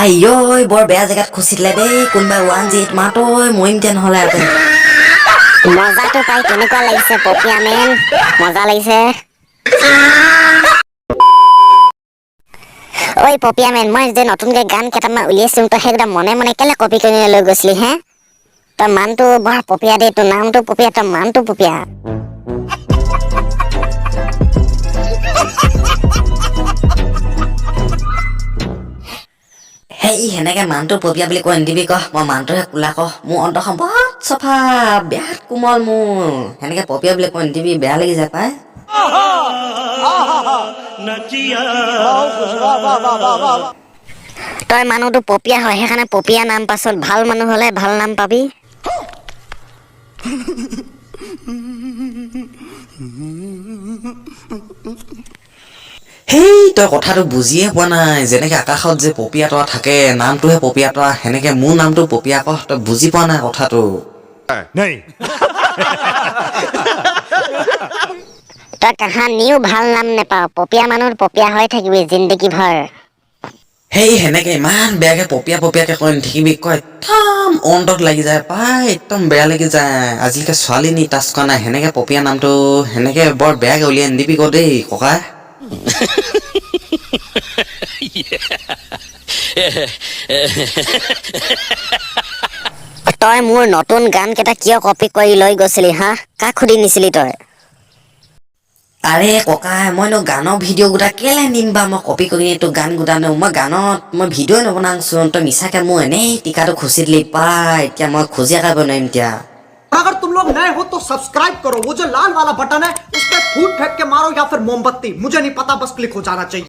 আইঐ বৰ বেয়া জেগাত খুচিলে দেই কোনোবাই 108 মাতৈ মৰিম দিয়া নহ'লে আকৌ মজাটো পাই কেনেকুৱা লাগিছে পপিয়া মেন মজা লাগিছে ঐ পপিয়া মেন মই যে নতুনকৈ গান কেইটামান উলিয়াইছোঁ তই সেইকেইটা মনে মনে কেলে কপি কৰি লৈ গৈছিলি হে তই মানটো বৰ পপিয়া দেই তোৰ নামটো পপিয়া তই মানটো পপিয়া হেই সেনেকে মানটো পপিয়া বুলি কৈ নিদিবি ক মই মানটোহে কোলা ক মোৰ অন্তৰখন বহুত চফা বিৰাট কোমল মোৰ সেনেকে পপিয়া বুলি কৈ নিদিবি বেয়া লাগি যায় পাই তই মানুহটো পপিয়া হয় সেইকাৰণে পপিয়া নাম পাছত ভাল মানুহ হ'লে ভাল নাম পাবি হেই তই কথাটো বুজিয়ে পোৱা নাই যেনেকে আকাশত যে পপীয়া তৰা থাকে নামটোহে পপীয়া তৰা সেনেকে মোৰ নামটো পপীয়া ক তই বুজি পোৱা নাই কথাটো তই কাহানিও ভাল নাম নেপাও পপিয়া মানুহ পপিয়া হৈ থাকিবি জিন্দগী ভৰ হেই সেনেকে ইমান বেয়াকে পপীয়া পপীয়াকে কৈ নাথাকিবি কয় একদম অন্তৰত লাগি যায় পাই একদম বেয়া লাগি যায় আজিলৈকে ছোৱালী নি টাচ কৰা নাই সেনেকে পপীয়া নামটো সেনেকে বৰ বেয়াকে উলিয়াই নিদিবি ক দেই ককা তই মোৰ নতুন গান কেইটা কিয় কপি কৰি লৈ গৈছিলি হা কাক সুধি নিছিলি তই আৰে ককাই মইনো গানৰ ভিডিঅ' গোটা কেলে নিম বা মই কপি কৰি তোৰ গান গোটা নো মই গানত মই ভিডিঅ'ই নবনাওচোন তই মিছাকে মোৰ এনেই টিকাটো খুচি দিলি পাই এতিয়া মই খুজিয়া খাব নোৱাৰিম এতিয়া अगर तुम लोग नए हो तो सब्सक्राइब करो वो जो लाल वाला बटन है उस पर फूट फेंक के मारो या फिर मोमबत्ती मुझे नहीं पता बस क्लिक हो जाना चाहिए